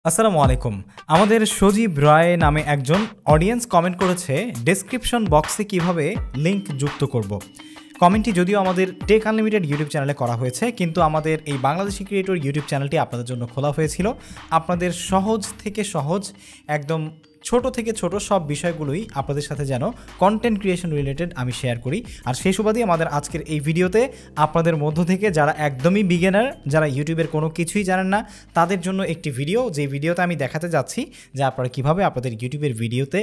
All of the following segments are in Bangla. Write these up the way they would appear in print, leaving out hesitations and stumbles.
আসসালামু আলাইকুম। আমাদের সজীব রায় নামে একজন অডিয়েন্স কমেন্ট করেছে ডেসক্রিপশন বক্সে কিভাবে লিংক যুক্ত করব। কমেন্টটি যদিও আমাদের টেক আনলিমিটেড ইউটিউব চ্যানেলে করা হয়েছে, কিন্তু আমাদের এই বাংলাদেশি ক্রিয়েটর ইউটিউব চ্যানেলটি আপনাদের জন্য খোলা হয়েছিল। আপনাদের সহজ থেকে সহজ, একদম ছোট থেকে ছোট সব বিষয়গুলোই আপনাদের সাথে যেন কন্টেন্ট ক্রিয়েশন রিলেটেড আমি শেয়ার করি। আর সেই সুবাদে আমাদের আজকের এই ভিডিওতে আপনাদের মধ্য থেকে যারা একদমই বিগিনার, যারা ইউটিউবের কোনো কিছুই জানেন না, তাদের জন্য একটি ভিডিও, যে ভিডিওতে আমি দেখাতে যাচ্ছি যে আপনারা কীভাবে আপনাদের ইউটিউবের ভিডিওতে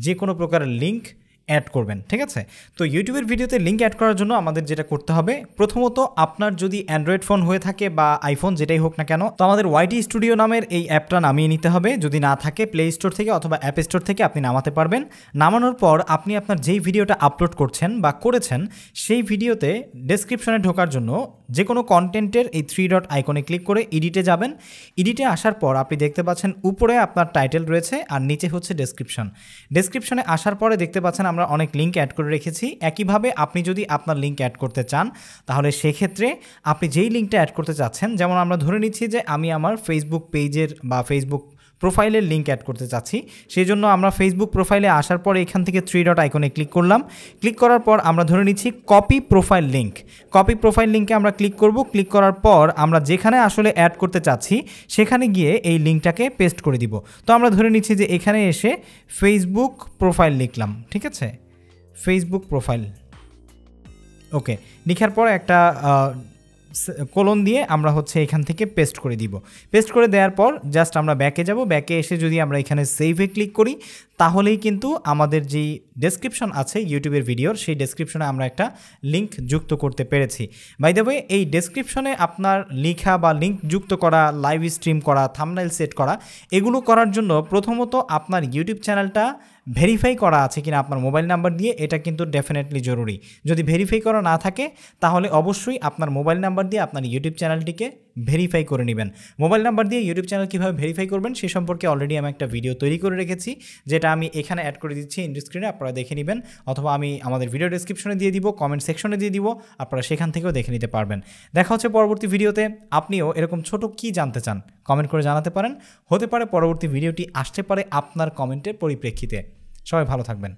যে কোনো প্রকারের লিঙ্ক অ্যাড করবেন। ঠিক আছে, তো ইউটিউবের ভিডিওতে লিঙ্ক অ্যাড করার জন্য আমাদের যেটা করতে হবে, প্রথমত আপনার যদি অ্যান্ড্রয়েড ফোন হয়ে থাকে বা আইফোন যেটাই হোক না কেন, তো আমাদের ওয়াইটি স্টুডিও নামের এই অ্যাপটা নামিয়ে নিতে হবে। যদি না থাকে প্লে স্টোর থেকে অথবা অ্যাপ স্টোর থেকে আপনি নামাতে পারবেন। নামানোর পর আপনি আপনার যেই ভিডিওটা আপলোড করছেন বা করেছেন সেই ভিডিওতে ডেসক্রিপশনে ঢোকার জন্য যে কোনো কন্টেন্টের এই 3 ডট আইকনে ক্লিক করে এডিটে যাবেন। এডিটে আসার পর আপনি দেখতে পাচ্ছেন উপরে আপনার টাইটেল রয়েছে আর নিচে হচ্ছে ডেসক্রিপশন। ডেসক্রিপশনে আসার পরে দেখতে পাচ্ছেন আমরা অনেক লিঙ্ক অ্যাড করে রেখেছি। একইভাবে আপনি যদি আপনার লিঙ্ক অ্যাড করতে চান, তাহলে সেক্ষেত্রে আপনি যেই লিঙ্কটা অ্যাড করতে চাচ্ছেন, যেমন আমরা ধরে নিচ্ছি যে আমি আমার ফেসবুক পেজের বা ফেসবুক প্রোফাইলের লিঙ্ক অ্যাড করতে চাচ্ছি, সেই জন্য আমরা ফেসবুক প্রোফাইলে আসার পর এখান থেকে 3 ডট আইকনে ক্লিক করলাম। ক্লিক করার পর আমরা ধরে নিচ্ছি copy profile link. Copy profile লিঙ্কে আমরা ক্লিক করব। ক্লিক করার পর আমরা যেখানে আসলে অ্যাড করতে চাচ্ছি সেখানে গিয়ে এই লিঙ্কটাকে পেস্ট করে দিব। তো আমরা ধরে নিচ্ছি যে এখানে এসে ফেসবুক প্রোফাইল লিখলাম। ঠিক আছে, ফেসবুক প্রোফাইল, ওকে, লিখার পর একটা কোলন দিয়ে আমরা হচ্ছে এখান থেকে পেস্ট করে দিব। পেস্ট করে দেওয়ার পর জাস্ট আমরা ব্যাকে যাব। ব্যাকে এসে যদি আমরা এখানে সেভে ক্লিক করি, তাহলেই কিন্তু আমাদের যেই ডেসক্রিপশন আছে ইউটিউবের ভিডিওর, সেই ডেসক্রিপশনে আমরা একটা লিঙ্ক যুক্ত করতে পেরেছি। বাই দ্য ওয়ে, এই ডেসক্রিপশনে আপনার লেখা বা লিঙ্ক যুক্ত করা, লাইভ স্ট্রিম করা, থাম্বনেল সেট করা, এগুলো করার জন্য প্রথমত আপনার ইউটিউব চ্যানেলটা ভেরিফাই করা আছে কিনা আপনার মোবাইল নাম্বার দিয়ে, এটা কিন্তু ডেফিনেটলি জরুরি। যদি ভেরিফাই করা না থাকে তাহলে অবশ্যই আপনার মোবাইল নাম্বার দিয়ে আপনার ইউটিউব চ্যানেলটিকে ভেরিফাই করে নেবেন। মোবাইল নাম্বার দিয়ে ইউটিউব চ্যানেল কীভাবে ভেরিফাই করবেন সে সম্পর্কে অলরেডি আমি একটা ভিডিও তৈরি করে রেখেছি, যেটা আমি এখানে অ্যাড করে দিচ্ছি ইন স্ক্রিনে, আপনারা দেখে নেবেন, অথবা আমি আমাদের ভিডিও ডেসক্রিপশনে দিয়ে দিব, কমেন্ট সেকশনে দিয়ে দিব, আপনারা সেখান থেকেও দেখে নিতে পারবেন। দেখা হচ্ছে পরবর্তী ভিডিওতে। আপনিও এরকম ছোট কি জানতে চান কমেন্ট করে জানাতে পারেন। হতে পারে পরবর্তী ভিডিওটি আসতে পারে আপনার কমেন্টের পরিপ্রেক্ষিতে। সবাই ভালো থাকবেন।